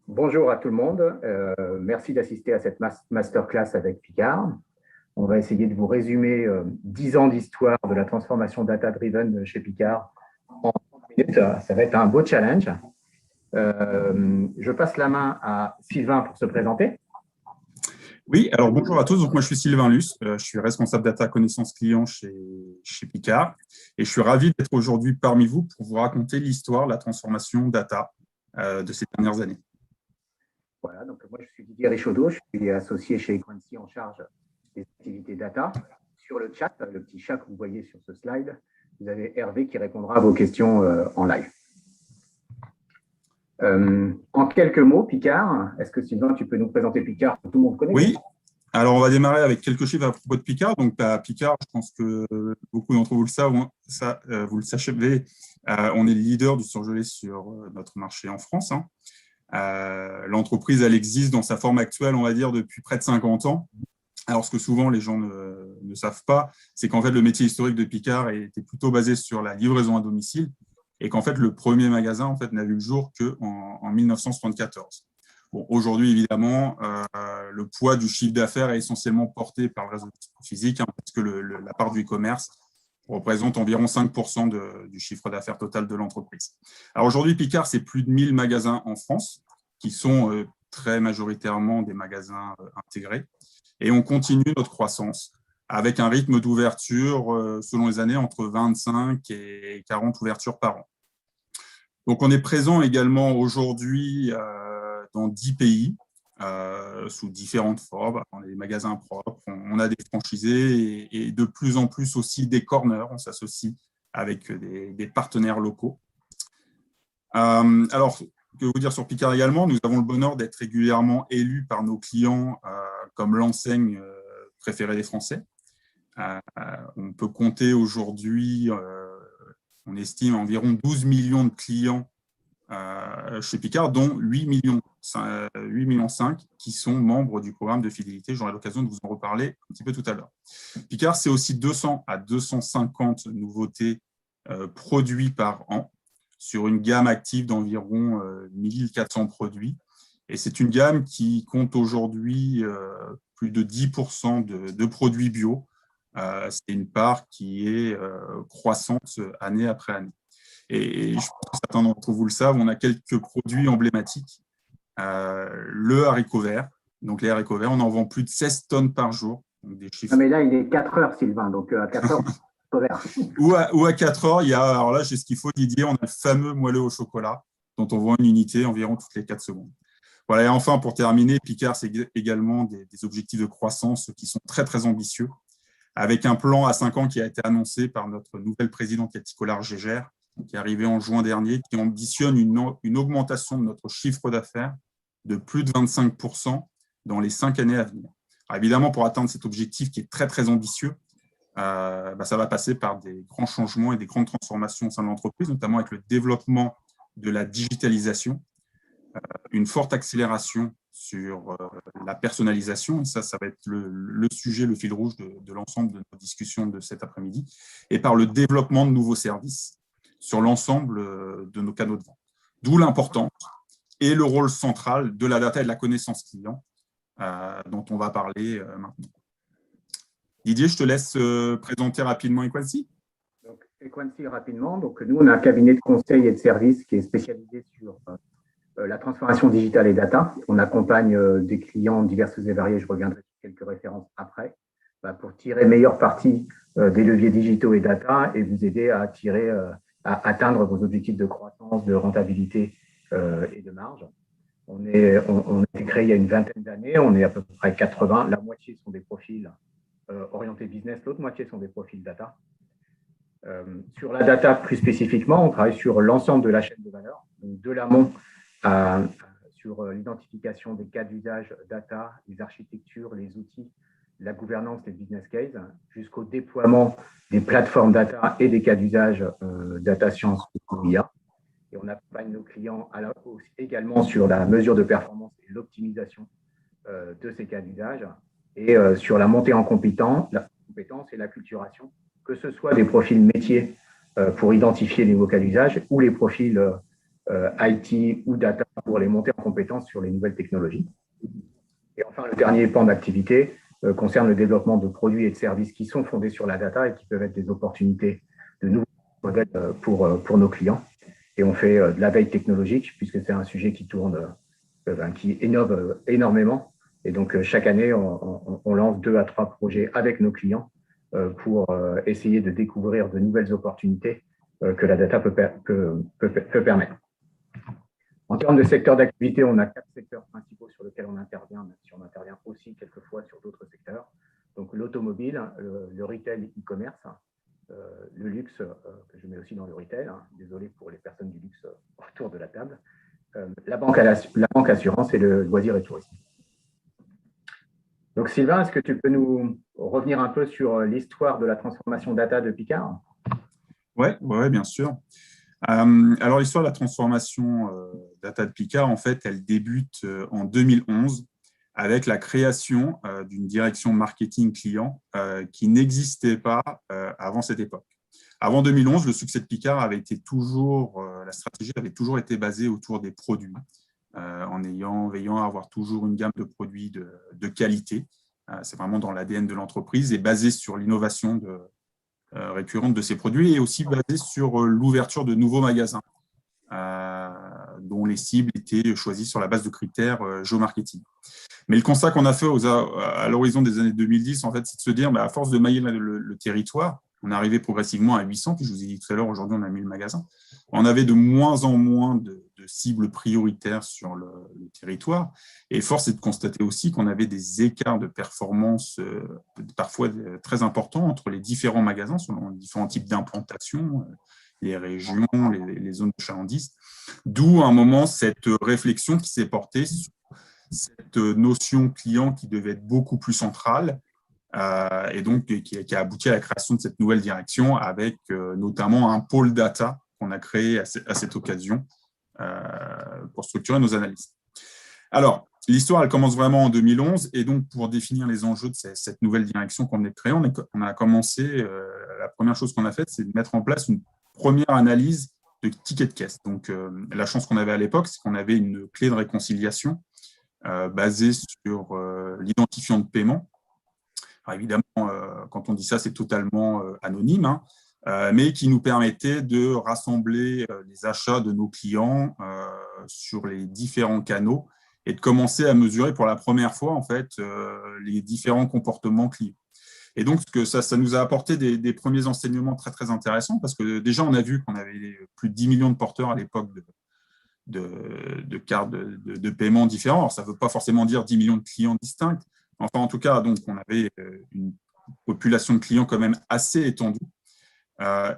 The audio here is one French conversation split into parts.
Bonjour à tout le monde. Merci d'assister à cette masterclass avec Picard. On va essayer de vous résumer 10 ans d'histoire de la transformation data-driven chez Picard en 30 minutes. Ça va être un beau challenge. Je passe la main à Sylvain pour se présenter. Oui, alors bonjour à tous. Donc, moi, je suis Sylvain Luce. Je suis responsable data connaissance client chez Picard. Et je suis ravi d'être aujourd'hui parmi vous pour vous raconter l'histoire de la transformation data de ces dernières années. Voilà, donc moi, je suis Didier Richaudot. Je suis associé chez Equancy en charge des activités data. Sur le chat, le petit chat que vous voyez sur ce slide, vous avez Hervé qui répondra à vos questions en live. En quelques mots, Picard, est-ce que Sylvain, tu peux nous présenter Picard que tout le monde connaît? Oui, alors on va démarrer avec quelques chiffres à propos de Picard. Donc, Picard, je pense que beaucoup d'entre vous le savent, vous le savez, on est le leader du surgelé sur notre marché en France. L'entreprise, elle existe dans sa forme actuelle, on va dire, depuis près de 50 ans. Alors, ce que souvent les gens ne savent pas, c'est qu'en fait, le métier historique de Picard était plutôt basé sur la livraison à domicile et qu'en fait, le premier magasin en fait, n'a vu le jour qu'en 1974. Bon, aujourd'hui, évidemment, le poids du chiffre d'affaires est essentiellement porté par le réseau physique, parce que la part du e-commerce représente environ 5% du chiffre d'affaires total de l'entreprise. Alors aujourd'hui, Picard, c'est plus de 1000 magasins en France, qui sont très majoritairement des magasins intégrés. Et on continue notre croissance avec un rythme d'ouverture, selon les années, entre 25 et 40 ouvertures par an. Donc, on est présent également aujourd'hui dans 10 pays, sous différentes formes. On a des magasins propres, on a des franchisés et de plus en plus aussi des corners. On s'associe avec des partenaires locaux. Alors, que vous dire sur Picard également, nous avons le bonheur d'être régulièrement élus par nos clients comme l'enseigne préférée des Français. On peut compter aujourd'hui, on estime environ 12 millions de clients chez Picard, dont 8 millions 5 qui sont membres du programme de fidélité. J'aurai l'occasion de vous en reparler un petit peu tout à l'heure. Picard, c'est aussi 200 à 250 nouveautés produits par an sur une gamme active d'environ 1400 produits. Et c'est une gamme qui compte aujourd'hui plus de 10% de produits bio. C'est une part qui est croissante année après année. Et je pense que certains d'entre vous le savent, on a quelques produits emblématiques. Le haricot vert. Donc, les haricots verts, on en vend plus de 16 tonnes par jour. Donc des chiffres... Non, mais là, il est 4 heures, Sylvain. Donc, à 4 heures, vert. ou à 4 heures, il y a, alors là, j'ai ce qu'il faut, Didier, on a le fameux moelleux au chocolat, dont on vend une unité environ toutes les 4 secondes. Voilà, et enfin, pour terminer, Picard, c'est également des objectifs de croissance qui sont très, très ambitieux, avec un plan à 5 ans qui a été annoncé par notre nouvelle présidente Cathy Collard-Gégère, qui est arrivée en juin dernier, qui ambitionne une augmentation de notre chiffre d'affaires de plus de 25% dans les 5 années à venir. Alors évidemment, pour atteindre cet objectif qui est très, très ambitieux, ça va passer par des grands changements et des grandes transformations au sein de l'entreprise, notamment avec le développement de la digitalisation, une forte accélération sur la personnalisation, et ça va être le sujet, le fil rouge de l'ensemble de nos discussions de cet après-midi, et par le développement de nouveaux services sur l'ensemble de nos canaux de vente. D'où l'importance et le rôle central de la data et de la connaissance client dont on va parler maintenant. Didier, je te laisse présenter rapidement Equancy. Donc, Equancy, rapidement. Donc, nous, on a un cabinet de conseil et de services qui est spécialisé sur la transformation digitale et data. On accompagne des clients divers et variés. Je reviendrai sur quelques références après, pour tirer meilleure partie des leviers digitaux et data et vous aider à à atteindre vos objectifs de croissance, de rentabilité et de marge. On a été créé il y a une vingtaine d'années, on est à peu près 80, la moitié sont des profils orientés business, l'autre moitié sont des profils data. Sur la data plus spécifiquement, on travaille sur l'ensemble de la chaîne de valeur, donc de l'amont sur l'identification des cas d'usage data, les architectures, les outils, la gouvernance, les business cases, jusqu'au déploiement des plateformes data et des cas d'usage data science ou IA. Et on accompagne nos clients également sur la mesure de performance et l'optimisation de ces cas d'usage et sur la montée en compétence et l'acculturation, que ce soit des profils métiers pour identifier les nouveaux cas d'usage ou les profils IT ou data pour les monter en compétences sur les nouvelles technologies. Et enfin, le dernier pan d'activité concerne le développement de produits et de services qui sont fondés sur la data et qui peuvent être des opportunités de nouveaux modèles pour nos clients. Et on fait de la veille technologique, puisque c'est un sujet qui tourne, qui innove énormément. Et donc, chaque année, on lance 2 à 3 projets avec nos clients pour essayer de découvrir de nouvelles opportunités que la data peut permettre. En termes de secteurs d'activité, on a 4 secteurs principaux sur lesquels on intervient, même si on intervient aussi quelquefois sur d'autres secteurs. Donc, l'automobile, le retail e-commerce, le luxe, que je mets aussi dans le retail, désolé pour les personnes du luxe autour de la table, la banque assurance et le loisir et tourisme. Donc, Sylvain, est-ce que tu peux nous revenir un peu sur l'histoire de la transformation data de Picard? Oui, bien sûr. Alors, l'histoire de la transformation data de Picard, en fait, elle débute en 2011 avec la création d'une direction marketing client qui n'existait pas avant cette époque. Avant 2011, le succès de Picard avait été la stratégie avait toujours été basée autour des produits, en veillant à avoir toujours une gamme de produits de qualité. C'est vraiment dans l'ADN de l'entreprise et basé sur l'innovation récurrente de ces produits et aussi basé sur l'ouverture de nouveaux magasins dont les cibles étaient choisies sur la base de critères géomarketing. Mais le constat qu'on a fait à l'horizon des années 2010, en fait, c'est de se dire, à force de mailler le territoire, on est arrivé progressivement à 800, puis je vous ai dit tout à l'heure, aujourd'hui, on a 1000 magasins. On avait de moins en moins de cibles prioritaires sur le territoire. Et force est de constater aussi qu'on avait des écarts de performance parfois très importants entre les différents magasins, selon les différents types d'implantation, les régions, les zones de chalandise. D'où, à un moment, cette réflexion qui s'est portée sur cette notion client qui devait être beaucoup plus centrale, et donc qui a abouti à la création de cette nouvelle direction avec notamment un pôle data qu'on a créé à cette occasion pour structurer nos analyses. Alors, l'histoire, elle commence vraiment en 2011 et donc pour définir les enjeux de cette nouvelle direction qu'on venait de créer, on a commencé, la première chose qu'on a faite, c'est de mettre en place une première analyse de ticket de caisse. Donc, la chance qu'on avait à l'époque, c'est qu'on avait une clé de réconciliation basée sur l'identifiant de paiement. Alors évidemment, quand on dit ça, c'est totalement anonyme, mais qui nous permettait de rassembler les achats de nos clients sur les différents canaux et de commencer à mesurer pour la première fois en fait, les différents comportements clients. Et donc, ça nous a apporté des premiers enseignements très, très intéressants parce que déjà, on a vu qu'on avait plus de 10 millions de porteurs à l'époque de cartes de paiement différents. Alors, ça ne veut pas forcément dire 10 millions de clients distincts. Enfin, en tout cas, donc, on avait une population de clients quand même assez étendue.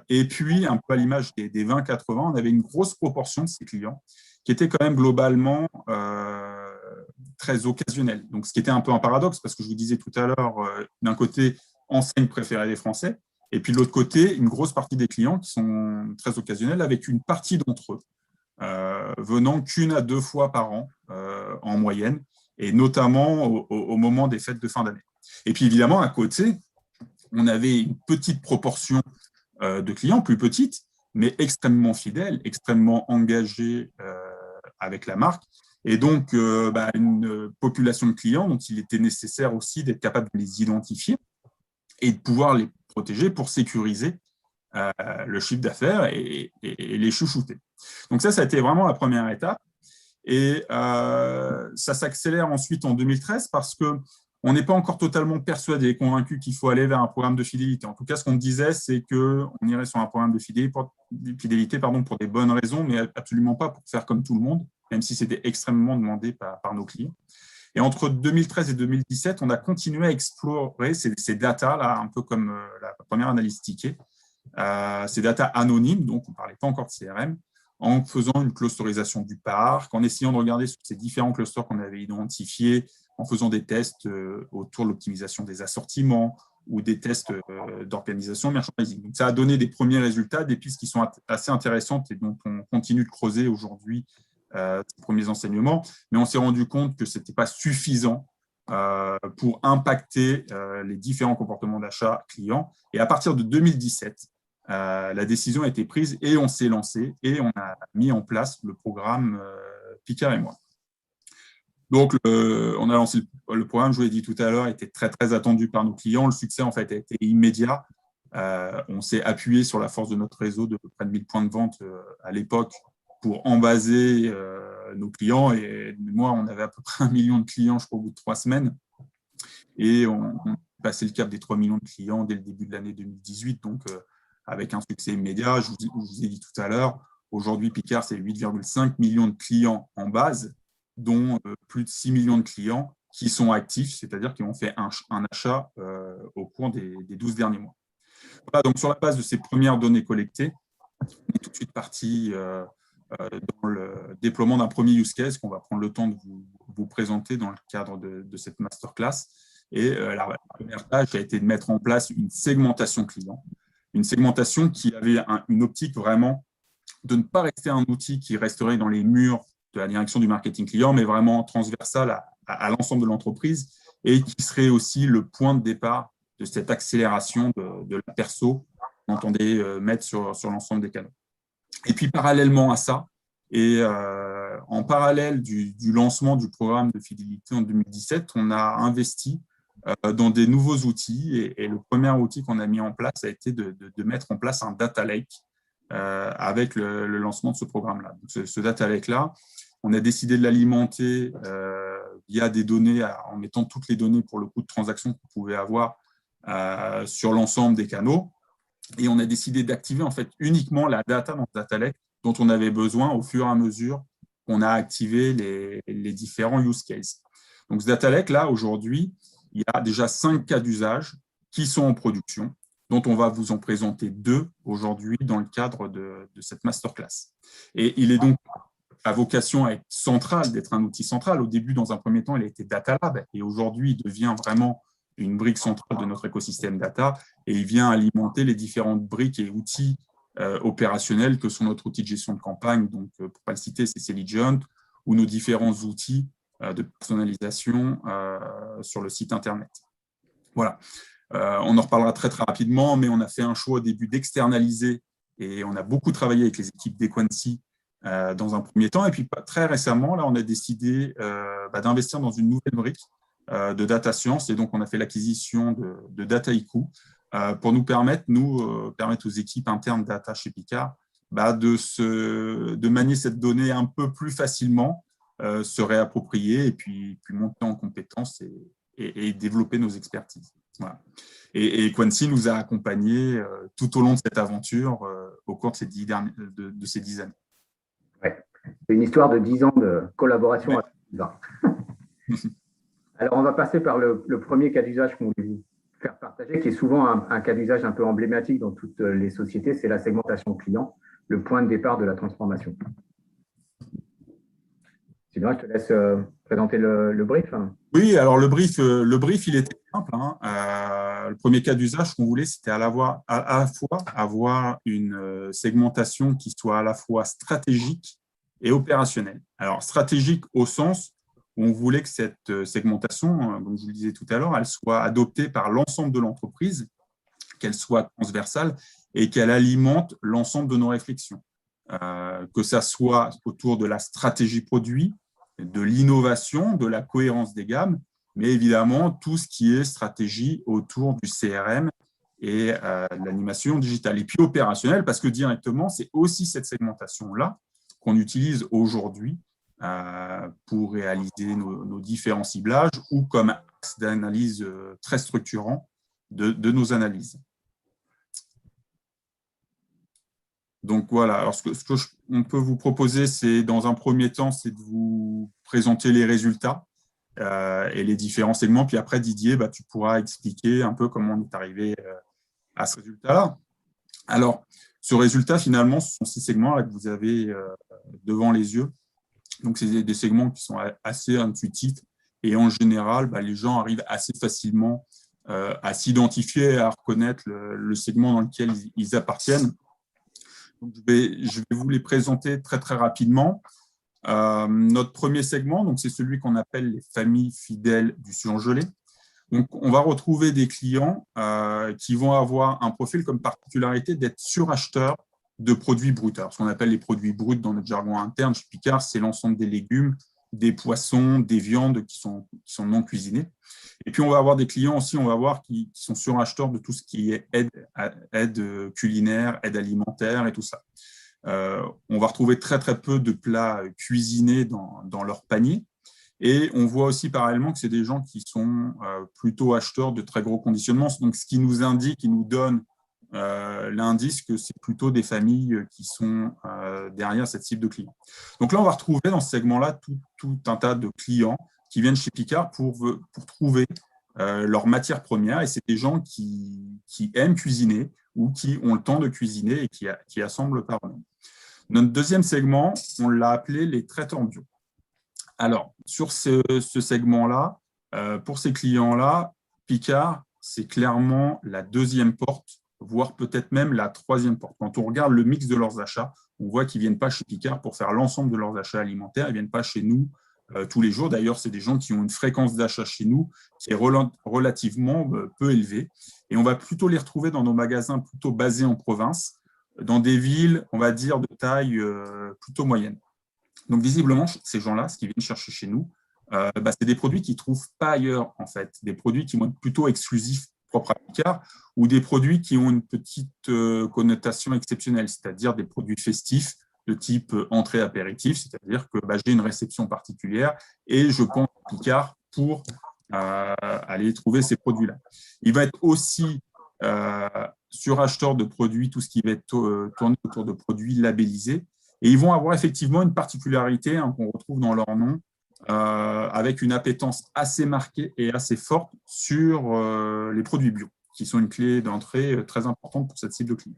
Et puis, un peu à l'image des 20-80, on avait une grosse proportion de ces clients qui étaient quand même globalement très occasionnels. Donc, ce qui était un peu un paradoxe, parce que je vous disais tout à l'heure, d'un côté, enseigne préférée des Français, et puis de l'autre côté, une grosse partie des clients qui sont très occasionnels, avec une partie d'entre eux venant qu'1 à 2 fois par an en moyenne, et notamment au moment des fêtes de fin d'année. Et puis évidemment, à côté, on avait une petite proportion de clients, plus petite, mais extrêmement fidèles, extrêmement engagés avec la marque, et donc une population de clients dont il était nécessaire aussi d'être capable de les identifier et de pouvoir les protéger pour sécuriser le chiffre d'affaires et les chouchouter. Donc ça a été vraiment la première étape. Et ça s'accélère ensuite en 2013 parce qu'on n'est pas encore totalement persuadé et convaincu qu'il faut aller vers un programme de fidélité. En tout cas, ce qu'on disait, c'est qu'on irait sur un programme de fidélité pour des bonnes raisons, mais absolument pas pour faire comme tout le monde, même si c'était extrêmement demandé par nos clients. Et entre 2013 et 2017, on a continué à explorer ces datas-là, un peu comme la première analyse ticket, ces datas anonymes, donc on ne parlait pas encore de CRM, en faisant une clusterisation du parc, en essayant de regarder sur ces différents clusters qu'on avait identifiés, en faisant des tests autour de l'optimisation des assortiments ou des tests d'organisation merchandising. Donc, ça a donné des premiers résultats, des pistes qui sont assez intéressantes et dont on continue de creuser aujourd'hui ces premiers enseignements, mais on s'est rendu compte que ce n'était pas suffisant pour impacter les différents comportements d'achat clients. Et à partir de 2017, la décision a été prise et on s'est lancé et on a mis en place le programme Picard et moi. Donc, on a lancé le programme, je vous l'ai dit tout à l'heure, était très, très attendu par nos clients. Le succès, en fait, a été immédiat. On s'est appuyé sur la force de notre réseau de près de 1000 points de vente à l'époque pour embaser nos clients. Et moi, on avait à peu près 1 million de clients, je crois, au bout de 3 semaines. Et on a passé le cap des 3 millions de clients dès le début de l'année 2018, donc avec un succès immédiat. Je vous ai dit tout à l'heure, aujourd'hui, Picard, c'est 8,5 millions de clients en base, dont plus de 6 millions de clients qui sont actifs, c'est-à-dire qui ont fait un achat au cours des 12 derniers mois. Voilà, donc sur la base de ces premières données collectées, on est tout de suite parti dans le déploiement d'un premier use case qu'on va prendre le temps de vous présenter dans le cadre de cette masterclass. Et la première tâche a été de mettre en place une segmentation client, une segmentation qui avait une optique vraiment de ne pas rester un outil qui resterait dans les murs de la direction du marketing client, mais vraiment transversal à l'ensemble de l'entreprise et qui serait aussi le point de départ de cette accélération de la perso qu'on entendait mettre sur l'ensemble des canaux. Et puis, parallèlement à ça, et en parallèle du lancement du programme de fidélité en 2017, on a investi dans des nouveaux outils. Et le premier outil qu'on a mis en place a été de mettre en place un data lake avec le lancement de ce programme-là. Ce data lake-là, on a décidé de l'alimenter via des données, en mettant toutes les données pour le coût de transaction qu'on pouvait avoir sur l'ensemble des canaux. Et on a décidé d'activer en fait uniquement la data dans ce data lake dont on avait besoin au fur et à mesure qu'on a activé les différents use cases. Donc, ce data lake, là, aujourd'hui, il y a déjà 5 cas d'usage qui sont en production, dont on va vous en présenter 2 aujourd'hui dans le cadre de cette masterclass. Et il est donc à vocation à être central, d'être un outil central. Au début, dans un premier temps, il a été Data Lab, et aujourd'hui, il devient vraiment une brique centrale de notre écosystème data, et il vient alimenter les différentes briques et outils opérationnels que sont notre outil de gestion de campagne, donc pour ne pas le citer, c'est Selligent, ou nos différents outils de personnalisation sur le site Internet. Voilà. On en reparlera très, très rapidement, mais on a fait un choix au début d'externaliser, et on a beaucoup travaillé avec les équipes d'Equancy dans un premier temps. Et puis, très récemment, là, on a décidé d'investir dans une nouvelle brique de data science. Et donc, on a fait l'acquisition de Dataiku pour nous permettre aux équipes internes data chez Picard de manier cette donnée un peu plus facilement, se réapproprier et puis monter en compétences et développer nos expertises. Voilà. Et Equancy nous a accompagnés tout au long de cette aventure au cours de ces 10 années. Ouais. C'est une histoire de 10 ans de collaboration. Ouais. Alors, on va passer par le premier cas d'usage qu'on voulait vous faire partager, qui est souvent un cas d'usage un peu emblématique dans toutes les sociétés, c'est la segmentation client, le point de départ de la transformation. Sylvain, je te laisse présenter le brief. Oui, alors le brief, il était simple. Le premier cas d'usage qu'on voulait, c'était à la fois avoir une segmentation qui soit à la fois stratégique et opérationnelle. Alors, stratégique au sens où on voulait que cette segmentation, comme je vous le disais tout à l'heure, elle soit adoptée par l'ensemble de l'entreprise, qu'elle soit transversale et qu'elle alimente l'ensemble de nos réflexions. Que ça soit autour de la stratégie produit, de l'innovation, de la cohérence des gammes, mais évidemment tout ce qui est stratégie autour du CRM et de l'animation digitale. Et puis opérationnel, parce que directement, c'est aussi cette segmentation-là qu'on utilise aujourd'hui pour réaliser nos différents ciblages ou comme axe d'analyse très structurant de nos analyses. Donc voilà, alors ce qu'on peut vous proposer, c'est dans un premier temps, c'est de vous présenter les résultats et les différents segments. Puis après, Didier, tu pourras expliquer un peu comment on est arrivé à ce résultat-là. Alors, ce résultat, finalement, ce sont 6 segments là, que vous avez devant les yeux. Donc, c'est des segments qui sont assez intuitifs et en général, les gens arrivent assez facilement à s'identifier et à reconnaître le segment dans lequel ils appartiennent. Donc, je vais vous les présenter très, très rapidement. Notre premier segment, c'est celui qu'on appelle les familles fidèles du surgelé. Donc, on va retrouver des clients qui vont avoir un profil comme particularité d'être suracheteurs de produits bruts. Alors, ce qu'on appelle les produits bruts dans notre jargon interne chez Picard, c'est l'ensemble des légumes, des poissons, des viandes qui sont non cuisinées. Et puis, on va avoir des clients aussi, on va voir, qui sont suracheteurs de tout ce qui est aide culinaire, aide alimentaire et tout ça. On va retrouver très, très peu de plats cuisinés dans leur panier. Et on voit aussi parallèlement que c'est des gens qui sont plutôt acheteurs de très gros conditionnements. Donc, ce qui nous indique, qui nous donne l'indice que c'est plutôt des familles qui sont derrière cette cible de clients. Donc là, on va retrouver dans ce segment-là tout un tas de clients qui viennent chez Picard pour trouver leur matière première. Et c'est des gens qui aiment cuisiner ou qui ont le temps de cuisiner et qui assemblent par eux-mêmes. Notre deuxième segment, on l'a appelé les traiteurs bio. Alors, sur ce segment-là, pour ces clients-là, Picard, c'est clairement la deuxième porte, voire peut-être même la troisième porte. Quand on regarde le mix de leurs achats, on voit qu'ils ne viennent pas chez Picard pour faire l'ensemble de leurs achats alimentaires, ils ne viennent pas chez nous tous les jours. D'ailleurs, c'est des gens qui ont une fréquence d'achat chez nous qui est relativement peu élevée. Et on va plutôt les retrouver dans nos magasins plutôt basés en province, dans des villes, on va dire, de taille plutôt moyenne. Donc, visiblement, ces gens-là, ce qu'ils viennent chercher chez nous, c'est des produits qu'ils ne trouvent pas ailleurs, en fait. Des produits qui vont être plutôt exclusifs, propres à Picard, ou des produits qui ont une petite connotation exceptionnelle, c'est-à-dire des produits festifs de type entrée-apéritif, c'est-à-dire que j'ai une réception particulière et je pense à Picard pour aller trouver ces produits-là. Il va être aussi suracheteur de produits, tout ce qui va être tourné autour de produits labellisés. Et ils vont avoir effectivement une particularité qu'on retrouve dans leur nom, avec une appétence assez marquée et assez forte sur les produits bio, qui sont une clé d'entrée très importante pour cette cible de clients.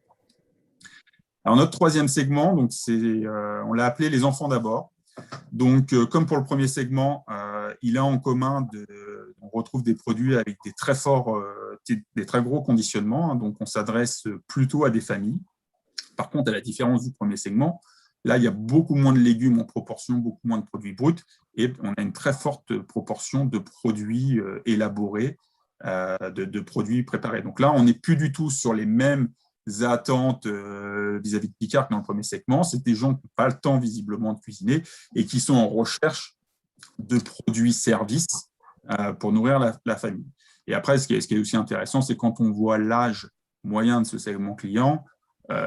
Alors, notre troisième segment, donc on l'a appelé les enfants d'abord. Donc, comme pour le premier segment, il a en commun on retrouve des produits avec des très gros conditionnements. Donc, on s'adresse plutôt à des familles. Par contre, à la différence du premier segment, là, il y a beaucoup moins de légumes en proportion, beaucoup moins de produits bruts, et on a une très forte proportion de produits élaborés, de produits préparés. Donc là, on n'est plus du tout sur les mêmes attentes vis-à-vis de Picard que dans le premier segment. C'est des gens qui n'ont pas le temps visiblement de cuisiner et qui sont en recherche de produits services pour nourrir la famille. Et après, ce qui est aussi intéressant, c'est quand on voit l'âge moyen de ce segment client,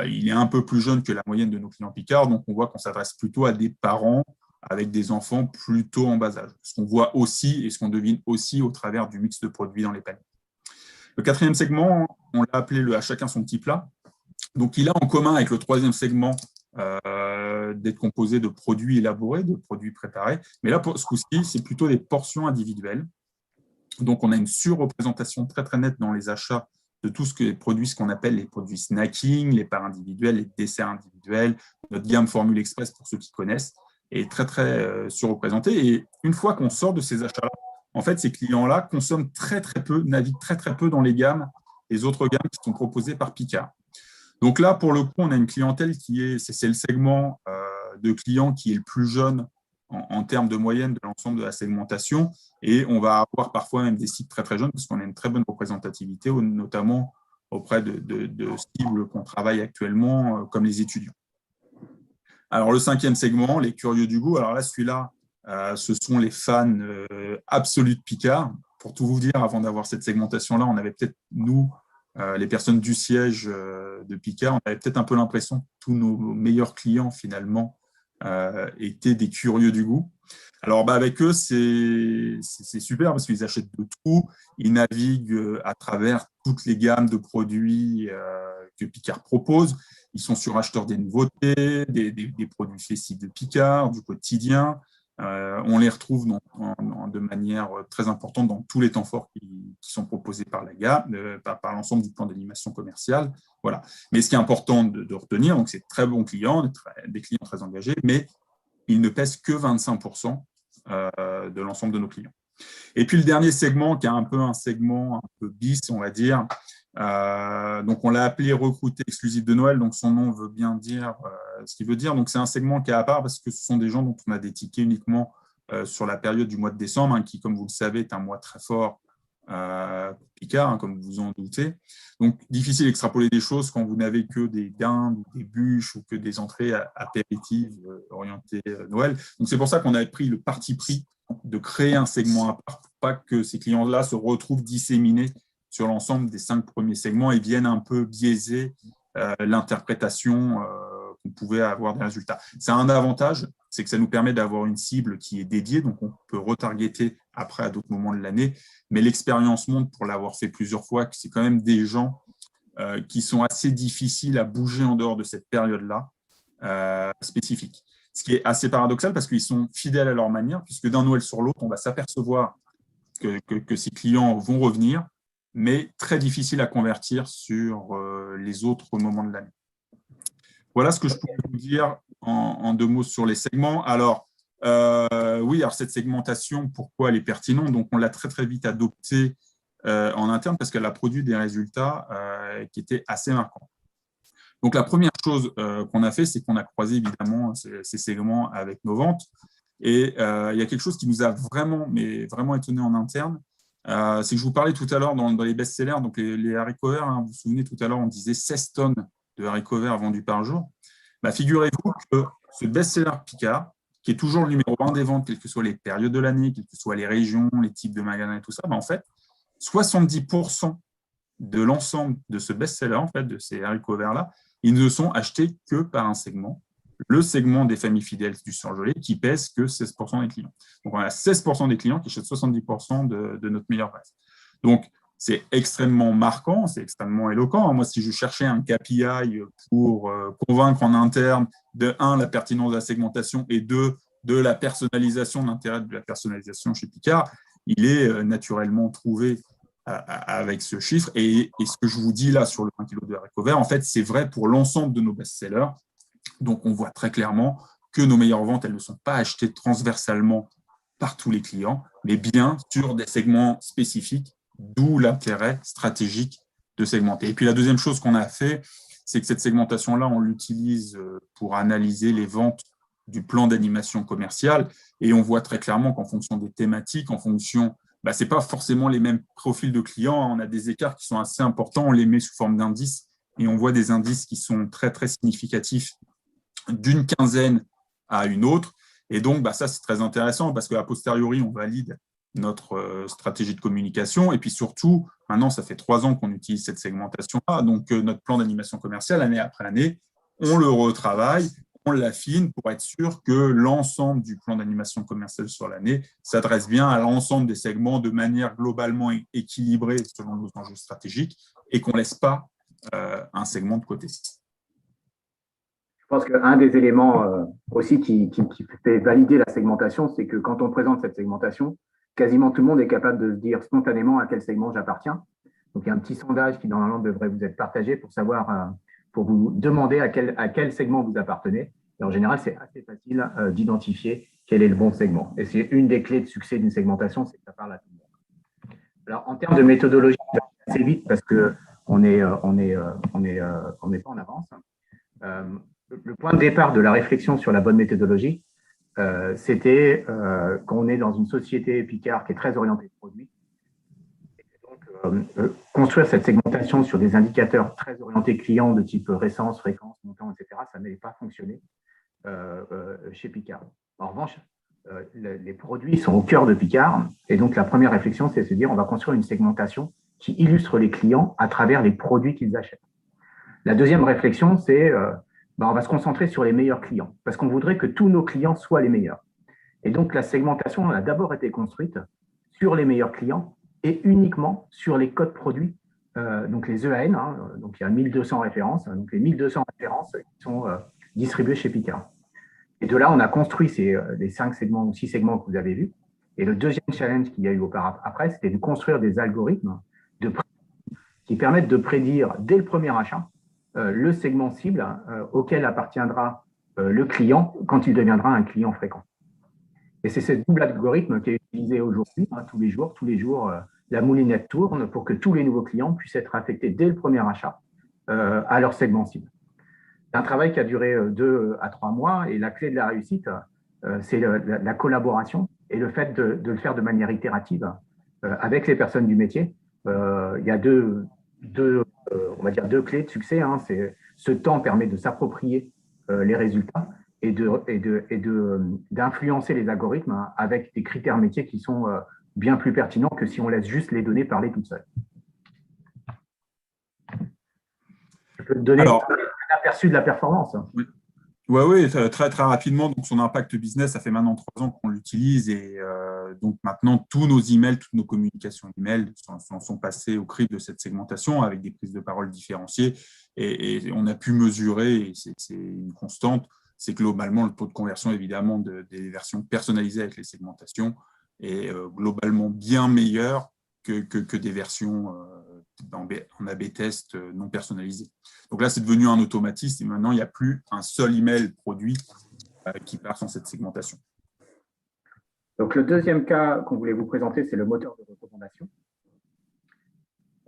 il est un peu plus jeune que la moyenne de nos clients Picard, donc on voit qu'on s'adresse plutôt à des parents avec des enfants plutôt en bas âge. Ce qu'on voit aussi et ce qu'on devine aussi au travers du mix de produits dans les paniers. Le quatrième segment, on l'a appelé le « à chacun son petit plat ». Donc, il a en commun avec le troisième segment d'être composé de produits élaborés, de produits préparés. Mais là, pour ce coup-ci, c'est plutôt des portions individuelles. Donc, on a une surreprésentation très, très nette dans les achats de tout ce que les produits, ce qu'on appelle les produits snacking, les parts individuelles, les desserts individuels, notre gamme Formule Express pour ceux qui connaissent, est très, très surreprésentée. Et une fois qu'on sort de ces achats-là, en fait, ces clients-là consomment très, très peu, naviguent très, très peu dans les autres gammes qui sont proposées par Picard. Donc là, pour le coup, on a une clientèle c'est le segment de clients qui est le plus jeune en termes de moyenne de l'ensemble de la segmentation. Et on va avoir parfois même des cibles très, très jeunes parce qu'on a une très bonne représentativité, notamment auprès de cibles qu'on travaille actuellement, comme les étudiants. Alors, le cinquième segment, les curieux du goût. Alors là, celui-là, ce sont les fans absolus de Picard. Pour tout vous dire, avant d'avoir cette segmentation-là, on avait peut-être, nous, les personnes du siège de Picard, on avait peut-être un peu l'impression que tous nos meilleurs clients, finalement, étaient des curieux du goût. Alors, avec eux, c'est super parce qu'ils achètent de tout. Ils naviguent à travers toutes les gammes de produits que Picard propose. Ils sont suracheteurs des nouveautés, des produits festifs de Picard, du quotidien. On les retrouve de manière très importante dans tous les temps forts qui sont proposés par la gamme, par l'ensemble du plan d'animation commerciale. Voilà. Mais ce qui est important de retenir, c'est de très bons clients, des clients très engagés, mais ils ne pèsent que 25% de l'ensemble de nos clients. Et puis le dernier segment, qui est un peu un segment un peu bis, on va dire, donc on l'a appelé recruté exclusif de Noël, donc son nom veut bien dire ce qu'il veut dire. Donc c'est un segment qui est à part parce que ce sont des gens dont on a des tickets uniquement sur la période du mois de décembre, qui, comme vous le savez, est un mois très fort Picard, hein, comme vous en doutez. Donc, difficile d'extrapoler des choses quand vous n'avez que des dindes, des bûches ou que des entrées apéritives orientées Noël. Donc, c'est pour ça qu'on a pris le parti pris de créer un segment à part pour pas que ces clients-là se retrouvent disséminés sur l'ensemble des 5 premiers segments et viennent un peu biaiser l'interprétation qu'on pouvait avoir des résultats. C'est un avantage, c'est que ça nous permet d'avoir une cible qui est dédiée, donc on peut retargeter après à d'autres moments de l'année, mais l'expérience montre, pour l'avoir fait plusieurs fois, que c'est quand même des gens qui sont assez difficiles à bouger en dehors de cette période-là spécifique. Ce qui est assez paradoxal parce qu'ils sont fidèles à leur manière, puisque d'un Noël sur l'autre, on va s'apercevoir que ces clients vont revenir, mais très difficile à convertir sur les autres moments de l'année. Voilà ce que je pourrais vous dire en 2 mots sur les segments. Alors, oui, alors cette segmentation, pourquoi elle est pertinente? Donc, on l'a très, très vite adoptée en interne parce qu'elle a produit des résultats qui étaient assez marquants. Donc, la première chose qu'on a fait, c'est qu'on a croisé évidemment ces segments avec nos ventes. Et il y a quelque chose qui nous a vraiment, mais vraiment étonné en interne. C'est que je vous parlais tout à l'heure dans les best-sellers, donc les haricots verts, hein, vous vous souvenez, tout à l'heure, on disait 16 tonnes de haricots verts vendus par jour. Bah, figurez-vous que ce best-seller Picard, qui est toujours le numéro 1 des ventes, quelles que soient les périodes de l'année, quelles que soient les régions, les types de magasins et tout ça, bah, en fait, 70% de l'ensemble de ce best-seller, en fait, de ces haricots verts-là, ils ne sont achetés que par un segment, le segment des familles fidèles du surgelé, qui pèse que 16% des clients. Donc, on a 16% des clients qui achètent 70% de notre meilleure base. Donc, c'est extrêmement marquant, c'est extrêmement éloquent. Moi, si je cherchais un KPI pour convaincre en interne de 1, la pertinence de la segmentation et 2, de la personnalisation, de l'intérêt de la personnalisation chez Picard, il est naturellement trouvé avec ce chiffre. Et ce que je vous dis là sur le 1 kg de haricots verts, en fait, c'est vrai pour l'ensemble de nos best-sellers. Donc, on voit très clairement que nos meilleures ventes, elles ne sont pas achetées transversalement par tous les clients, mais bien sur des segments spécifiques, d'où l'intérêt stratégique de segmenter. Et puis, la deuxième chose qu'on a fait, c'est que cette segmentation-là, on l'utilise pour analyser les ventes du plan d'animation commerciale. Et on voit très clairement qu'en fonction des thématiques, en fonction, ce n'est pas forcément les mêmes profils de clients. On a des écarts qui sont assez importants. On les met sous forme d'indices et on voit des indices qui sont très, très significatifs d'une quinzaine à une autre. Et donc, ça, c'est très intéressant parce qu'à posteriori, on valide notre stratégie de communication. Et puis surtout, maintenant, ça fait 3 ans qu'on utilise cette segmentation-là. Donc, notre plan d'animation commerciale, année après année, on le retravaille, on l'affine pour être sûr que l'ensemble du plan d'animation commerciale sur l'année s'adresse bien à l'ensemble des segments de manière globalement équilibrée selon nos enjeux stratégiques et qu'on ne laisse pas un segment de côté. Je pense qu'un des éléments aussi qui fait valider la segmentation, c'est que quand on présente cette segmentation, quasiment tout le monde est capable de se dire spontanément à quel segment j'appartiens. Donc, il y a un petit sondage qui, normalement, devrait vous être partagé pour savoir, pour vous demander à quel segment vous appartenez. Et en général, c'est assez facile d'identifier quel est le bon segment. Et c'est une des clés de succès d'une segmentation, c'est que ça parle à tout le monde. Alors, en termes de méthodologie, assez vite parce qu'on n'est pas en avance. Le point de départ de la réflexion sur la bonne méthodologie, c'était qu'on est dans une société Picard qui est très orientée produit. Donc, construire cette segmentation sur des indicateurs très orientés clients de type récence, fréquence, montant, etc., ça n'allait pas fonctionner chez Picard. En revanche, les produits sont au cœur de Picard. Et donc, la première réflexion, c'est de se dire on va construire une segmentation qui illustre les clients à travers les produits qu'ils achètent. La deuxième réflexion, c'est on va se concentrer sur les meilleurs clients parce qu'on voudrait que tous nos clients soient les meilleurs. Et donc, la segmentation a d'abord été construite sur les meilleurs clients et uniquement sur les codes produits, donc les EAN. Donc, il y a 1200 références. Donc, les 1200 références qui sont distribuées chez Picard. Et de là, on a construit les 5 segments ou 6 segments que vous avez vus. Et le deuxième challenge qu'il y a eu après, c'était de construire des algorithmes qui permettent de prédire dès le premier achat le segment cible auquel appartiendra le client quand il deviendra un client fréquent. Et c'est ce double algorithme qui est utilisé aujourd'hui, tous les jours, la moulinette tourne pour que tous les nouveaux clients puissent être affectés dès le premier achat à leur segment cible. C'est un travail qui a duré 2 à 3 mois et la clé de la réussite, c'est la collaboration et le fait de le faire de manière itérative avec les personnes du métier. Il y a on va dire deux clés de succès. Hein. Ce temps permet de s'approprier les résultats et d'influencer les algorithmes, hein, avec des critères métiers qui sont bien plus pertinents que si on laisse juste les données parler toutes seules. Je peux te donner un aperçu de la performance. Oui. Oui, très, très rapidement. Donc, son impact business, ça fait maintenant 3 ans qu'on l'utilise et donc maintenant, tous nos emails, toutes nos communications emails sont passées au crible de cette segmentation avec des prises de parole différenciées et on a pu mesurer, et c'est une constante, c'est globalement le taux de conversion, évidemment, des versions personnalisées avec les segmentations est globalement bien meilleur que des versions en A/B test non personnalisées. Donc là, c'est devenu un automatisme et maintenant, il n'y a plus un seul email produit qui part sans cette segmentation. Donc, le deuxième cas qu'on voulait vous présenter, c'est le moteur de recommandation.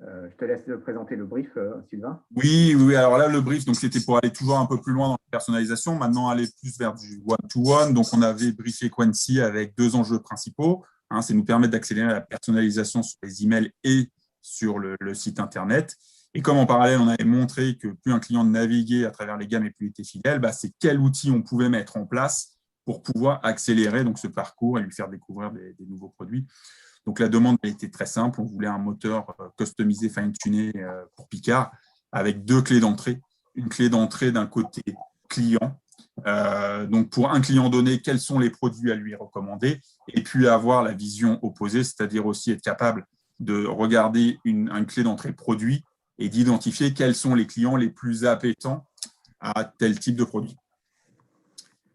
Je te laisse présenter le brief, Sylvain. Oui. Alors là, le brief, c'était pour aller toujours un peu plus loin dans la personnalisation. Maintenant, aller plus vers du one-to-one. Donc, on avait briefé Quancy avec 2 enjeux principaux. C'est nous permettre d'accélérer la personnalisation sur les emails et sur le site Internet. Et comme en parallèle, on avait montré que plus un client naviguait à travers les gammes et plus il était fidèle, c'est quel outil on pouvait mettre en place pour pouvoir accélérer donc, ce parcours et lui faire découvrir des nouveaux produits. Donc, la demande a été très simple. On voulait un moteur customisé, fine-tuné pour Picard avec 2 clés d'entrée. Une clé d'entrée d'un côté client. Donc, pour un client donné, quels sont les produits à lui recommander et puis avoir la vision opposée, c'est-à-dire aussi être capable de regarder une clé d'entrée produit et d'identifier quels sont les clients les plus appétents à tel type de produit.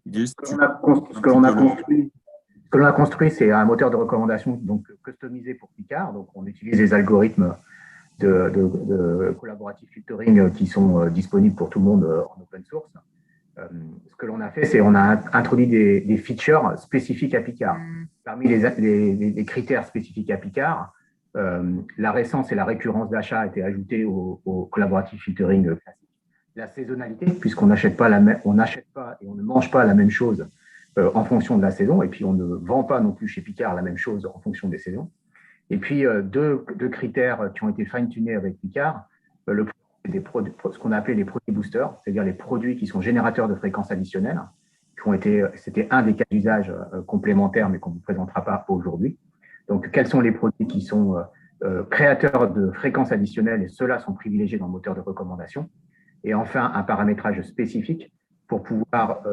Ce que l'on a construit, c'est un moteur de recommandation donc customisé pour Picard. Donc, on utilise les algorithmes de collaborative filtering qui sont disponibles pour tout le monde en open source. Ce que l'on a fait, c'est qu'on a introduit des features spécifiques à Picard. Parmi les critères spécifiques à Picard, la récence et la récurrence d'achat a été ajoutée au collaborative filtering classique. La saisonnalité, puisqu'on n'achète pas et on ne mange pas la même chose en fonction de la saison, et puis on ne vend pas non plus chez Picard la même chose en fonction des saisons. Et puis deux critères qui ont été fine-tunés avec Picard, ce qu'on a appelé les produits boosters, c'est-à-dire les produits qui sont générateurs de fréquences additionnelles, c'était un des cas d'usage complémentaires, mais qu'on ne vous présentera pas aujourd'hui. Donc, quels sont les produits qui sont créateurs de fréquences additionnelles, et ceux-là sont privilégiés dans le moteur de recommandation. Et enfin, un paramétrage spécifique pour pouvoir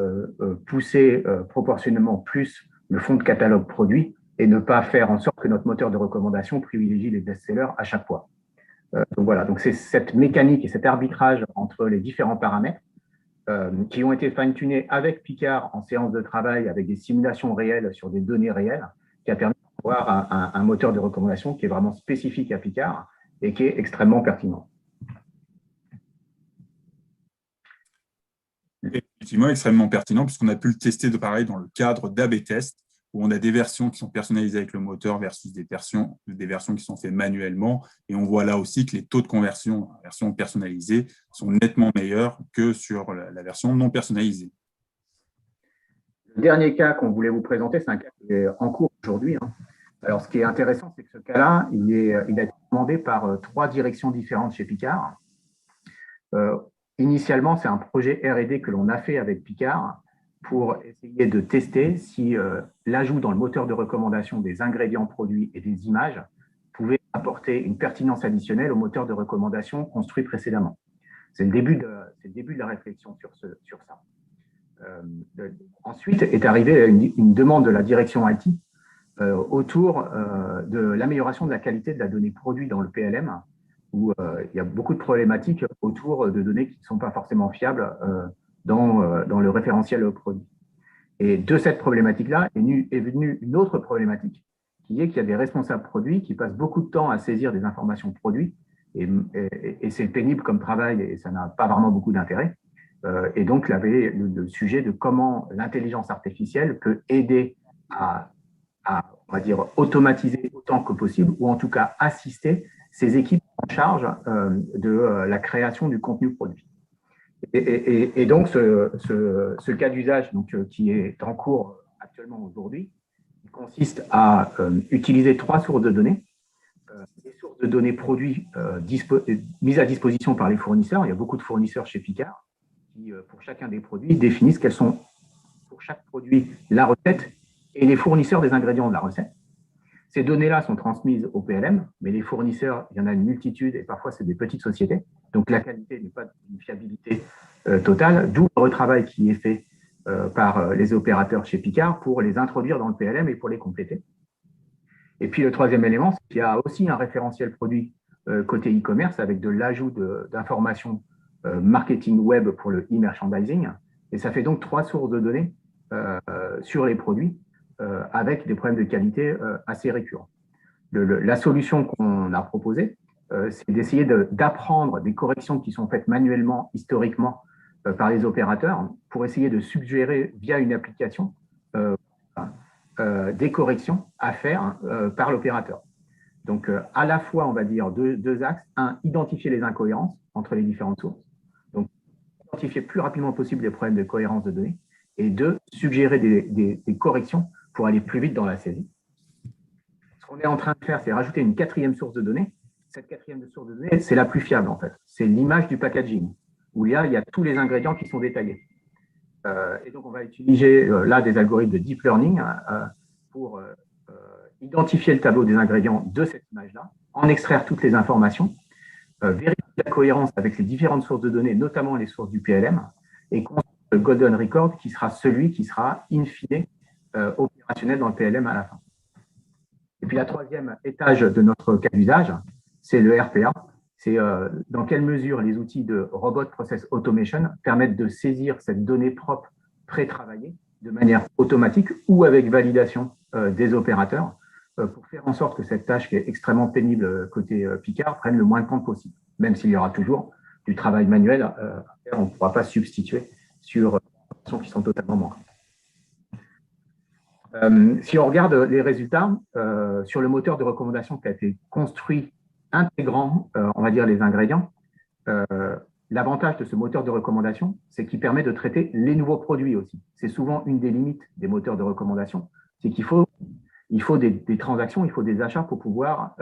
pousser proportionnellement plus le fond de catalogue produit et ne pas faire en sorte que notre moteur de recommandation privilégie les best-sellers à chaque fois. Donc voilà, donc c'est cette mécanique et cet arbitrage entre les différents paramètres qui ont été fine-tunés avec Picard en séance de travail avec des simulations réelles sur des données réelles qui a permis d'avoir un moteur de recommandation qui est vraiment spécifique à Picard et qui est extrêmement pertinent. Effectivement, extrêmement pertinent puisqu'on a pu le tester de pareil dans le cadre d'A/B test où on a des versions qui sont personnalisées avec le moteur versus des versions qui sont faites manuellement. Et on voit là aussi que les taux de conversion en version personnalisée sont nettement meilleurs que sur la version non personnalisée. Le dernier cas qu'on voulait vous présenter, c'est un cas qui est en cours aujourd'hui. Alors, ce qui est intéressant, c'est que ce cas-là, il a été demandé par 3 directions différentes chez Picard. Initialement, c'est un projet R&D que l'on a fait avec Picard pour essayer de tester si l'ajout dans le moteur de recommandation des ingrédients produits et des images pouvait apporter une pertinence additionnelle au moteur de recommandation construit précédemment. C'est le début de la réflexion sur ça. Ensuite est arrivée une demande de la direction IT autour de l'amélioration de la qualité de la donnée produit dans le PLM, où il y a beaucoup de problématiques autour de données qui ne sont pas forcément fiables dans le référentiel produit. Et de cette problématique-là est venue une autre problématique, qui est qu'il y a des responsables produits qui passent beaucoup de temps à saisir des informations produits, et c'est pénible comme travail et ça n'a pas vraiment beaucoup d'intérêt. Et donc, il y avait le sujet de comment l'intelligence artificielle peut aider à, on va dire, automatiser autant que possible, ou en tout cas assister ces équipes en charge de la création du contenu produit. Et donc, ce cas d'usage qui est en cours actuellement aujourd'hui, il consiste à utiliser 3 sources de données. les sources de données produits mises à disposition par les fournisseurs. Il y a beaucoup de fournisseurs chez Picard qui, pour chacun des produits, définissent quelles sont, pour chaque produit, la recette et les fournisseurs des ingrédients de la recette. Ces données-là sont transmises au PLM, mais les fournisseurs, il y en a une multitude et parfois c'est des petites sociétés. Donc la qualité n'est pas d'une fiabilité totale, d'où le retravail qui est fait par les opérateurs chez Picard pour les introduire dans le PLM et pour les compléter. Et puis le troisième élément, c'est qu'il y a aussi un référentiel produit côté e-commerce avec de l'ajout d'informations marketing web pour le e-merchandising. Et ça fait donc 3 sources de données sur les produits avec des problèmes de qualité assez récurrents. La solution qu'on a proposée, c'est d'essayer d'apprendre des corrections qui sont faites manuellement, historiquement, par les opérateurs pour essayer de suggérer via une application des corrections à faire par l'opérateur. Donc, à la fois, on va dire deux axes. Un, identifier les incohérences entre les différentes sources. Donc, identifier plus rapidement possible les problèmes de cohérence de données. Et deux, suggérer des corrections pour aller plus vite dans la saisie. Ce qu'on est en train de faire, c'est rajouter une 4e source de données. Cette 4e source de données, c'est la plus fiable, en fait. C'est l'image du packaging, où il y a tous les ingrédients qui sont détaillés. Et donc, on va utiliser là des algorithmes de deep learning pour identifier le tableau des ingrédients de cette image-là, en extraire toutes les informations, vérifier la cohérence avec les différentes sources de données, notamment les sources du PLM, et construire le Golden Record qui sera celui qui sera in fine opérationnel dans le PLM à la fin. Et puis la 3e étage de notre cas d'usage, c'est le RPA. C'est dans quelle mesure les outils de Robot Process Automation permettent de saisir cette donnée propre pré-travaillée de manière automatique ou avec validation des opérateurs pour faire en sorte que cette tâche qui est extrêmement pénible côté Picard prenne le moins de temps possible. Même s'il y aura toujours du travail manuel à faire, on ne pourra pas substituer sur des opérations qui sont totalement manquantes. Si on regarde les résultats sur le moteur de recommandation qui a été construit intégrant, on va dire, les ingrédients, l'avantage de ce moteur de recommandation, c'est qu'il permet de traiter les nouveaux produits aussi. C'est souvent une des limites des moteurs de recommandation, c'est qu'il faut des transactions, il faut des achats pour pouvoir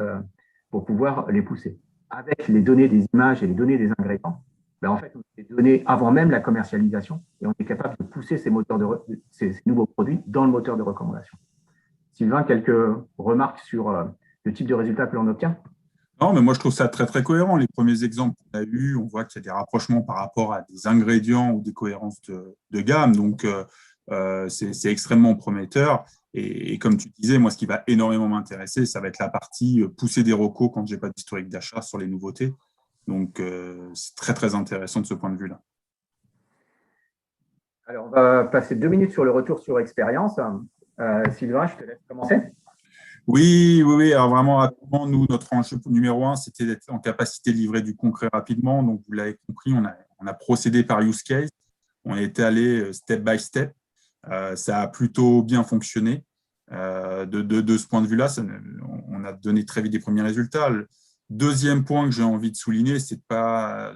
les pousser. Avec les données des images et les données des ingrédients, en fait, on a des données avant même la commercialisation et on est capable de pousser ces nouveaux produits dans le moteur de recommandation. Sylvain, quelques remarques sur le type de résultat que l'on obtient? Non, mais moi, je trouve ça très, très cohérent. Les premiers exemples qu'on a eus, on voit qu'il y a des rapprochements par rapport à des ingrédients ou des cohérences de gamme. Donc, c'est extrêmement prometteur. Et comme tu disais, moi, ce qui va énormément m'intéresser, ça va être la partie pousser des recos quand je n'ai pas d'historique d'achat sur les nouveautés. Donc, c'est très, très intéressant de ce point de vue-là. Alors, on va passer 2 minutes sur le retour sur expérience. Sylvain, je te laisse commencer. Oui. Alors, vraiment rapidement, nous, notre enjeu numéro 1, c'était d'être en capacité de livrer du concret rapidement. Donc, vous l'avez compris, on a procédé par use case. On est allé step by step. Ça a plutôt bien fonctionné. De ce point de vue-là, on a donné très vite des premiers résultats. Le deuxième point que j'ai envie de souligner, c'est pas,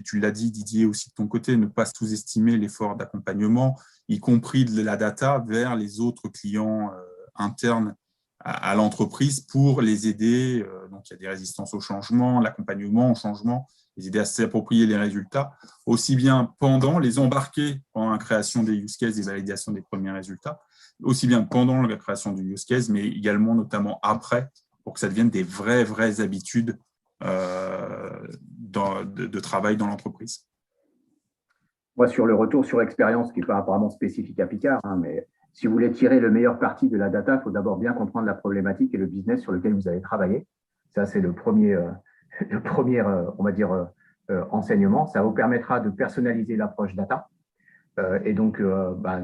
tu l'as dit Didier aussi de ton côté, ne pas sous-estimer l'effort d'accompagnement, y compris de la data vers les autres clients internes à l'entreprise pour les aider. Donc, il y a des résistances au changement, l'accompagnement au changement, les aider à s'approprier les résultats, aussi bien pendant, les embarquer pendant la création des use cases et validation des premiers résultats, aussi bien pendant la création du use case, mais également notamment après, pour que ça devienne des vraies habitudes de travail dans l'entreprise. Moi, sur le retour sur expérience, qui n'est pas apparemment spécifique à Picard, mais si vous voulez tirer le meilleur parti de la data, il faut d'abord bien comprendre la problématique et le business sur lequel vous allez travailler. Ça, c'est le premier on va dire, enseignement. Ça vous permettra de personnaliser l'approche data et donc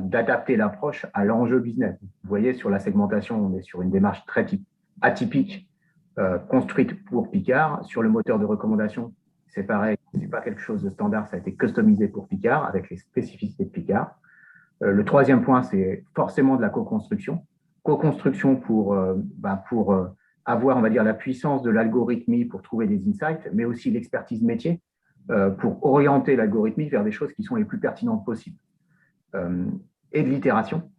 d'adapter l'approche à l'enjeu business. Vous voyez, sur la segmentation, on est sur une démarche très atypique construite pour Picard. Sur le moteur de recommandation, c'est pareil, ce n'est pas quelque chose de standard, ça a été customisé pour Picard avec les spécificités de Picard. Le troisième point, c'est forcément de la co-construction. Co-construction pour avoir, on va dire, la puissance de l'algorithmie pour trouver des insights, mais aussi l'expertise métier pour orienter l'algorithmie vers des choses qui sont les plus pertinentes possibles. Et de l'itération.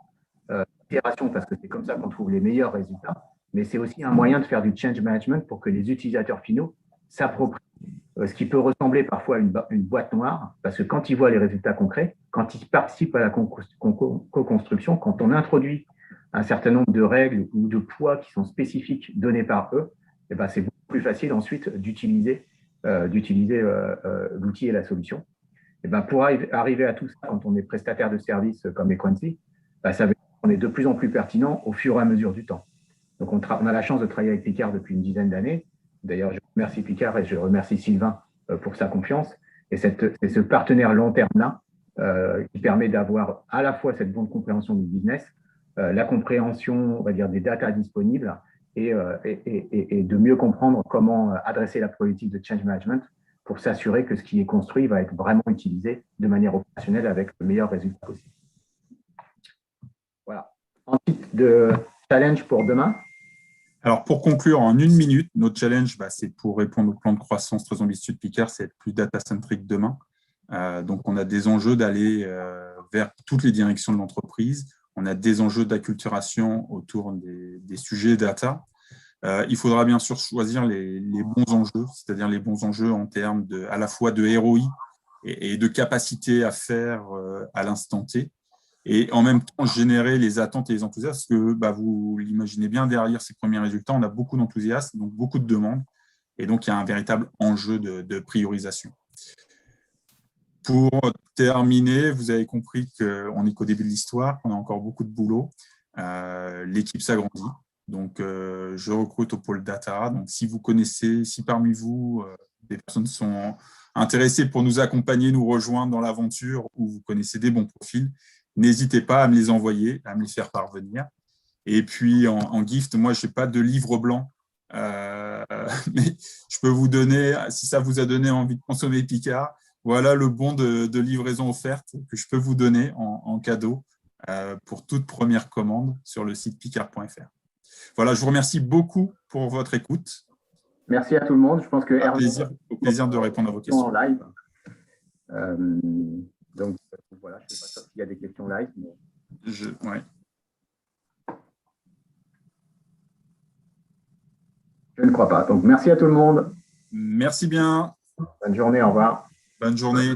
L'itération parce que c'est comme ça qu'on trouve les meilleurs résultats. mais c'est aussi un moyen de faire du change management pour que les utilisateurs finaux s'approprient ce qui peut ressembler parfois à une boîte noire, parce que quand ils voient les résultats concrets, quand ils participent à la co-construction, quand on introduit un certain nombre de règles ou de poids qui sont spécifiques donnés par eux, eh ben, c'est beaucoup plus facile ensuite d'utiliser l'outil et la solution. Et ben, pour arriver à tout ça, quand on est prestataire de services comme Equancy, ben, ça veut dire qu'on est de plus en plus pertinent au fur et à mesure du temps. Donc, on a la chance de travailler avec Picard depuis une dizaine d'années. D'ailleurs, je remercie Picard et je remercie Sylvain pour sa confiance. Et c'est ce partenaire long terme-là qui permet d'avoir à la fois cette bonne compréhension du business, la compréhension, on va dire, des datas disponibles et de mieux comprendre comment adresser la politique de change management pour s'assurer que ce qui est construit va être vraiment utilisé de manière opérationnelle avec le meilleur résultat possible. Voilà. Ensuite, de challenge pour demain. Alors, pour conclure en 1 minute, notre challenge, c'est pour répondre au plan de croissance très ambitieux de Picard, c'est être plus data-centric demain. Donc, on a des enjeux d'aller vers toutes les directions de l'entreprise. On a des enjeux d'acculturation autour des sujets data. Il faudra bien sûr choisir les bons enjeux, c'est-à-dire les bons enjeux en termes à la fois de ROI et de capacité à faire à l'instant T. Et en même temps, générer les attentes et les enthousiasmes, parce que vous l'imaginez bien, derrière ces premiers résultats, on a beaucoup d'enthousiasme, donc beaucoup de demandes, et donc il y a un véritable enjeu de priorisation. Pour terminer, vous avez compris qu'on n'est qu'au début de l'histoire, qu'on a encore beaucoup de boulot. L'équipe s'agrandit, donc je recrute au pôle data. Donc si vous connaissez, si parmi vous, des personnes sont intéressées pour nous accompagner, nous rejoindre dans l'aventure, ou vous connaissez des bons profils, n'hésitez pas à me les envoyer, à me les faire parvenir. Et puis, en gift, moi, je n'ai pas de livre blanc, mais je peux vous donner, si ça vous a donné envie de consommer Picard, voilà le bon de livraison offerte que je peux vous donner en cadeau pour toute première commande sur le site picard.fr. Voilà, je vous remercie beaucoup pour votre écoute. Merci à tout le monde. Je pense que au plaisir de répondre à vos questions. En live. Donc, voilà, je ne sais pas s'il y a des questions live. Mais... Ouais. Je ne crois pas. Donc, merci à tout le monde. Merci bien. Bonne journée, au revoir. Bonne journée.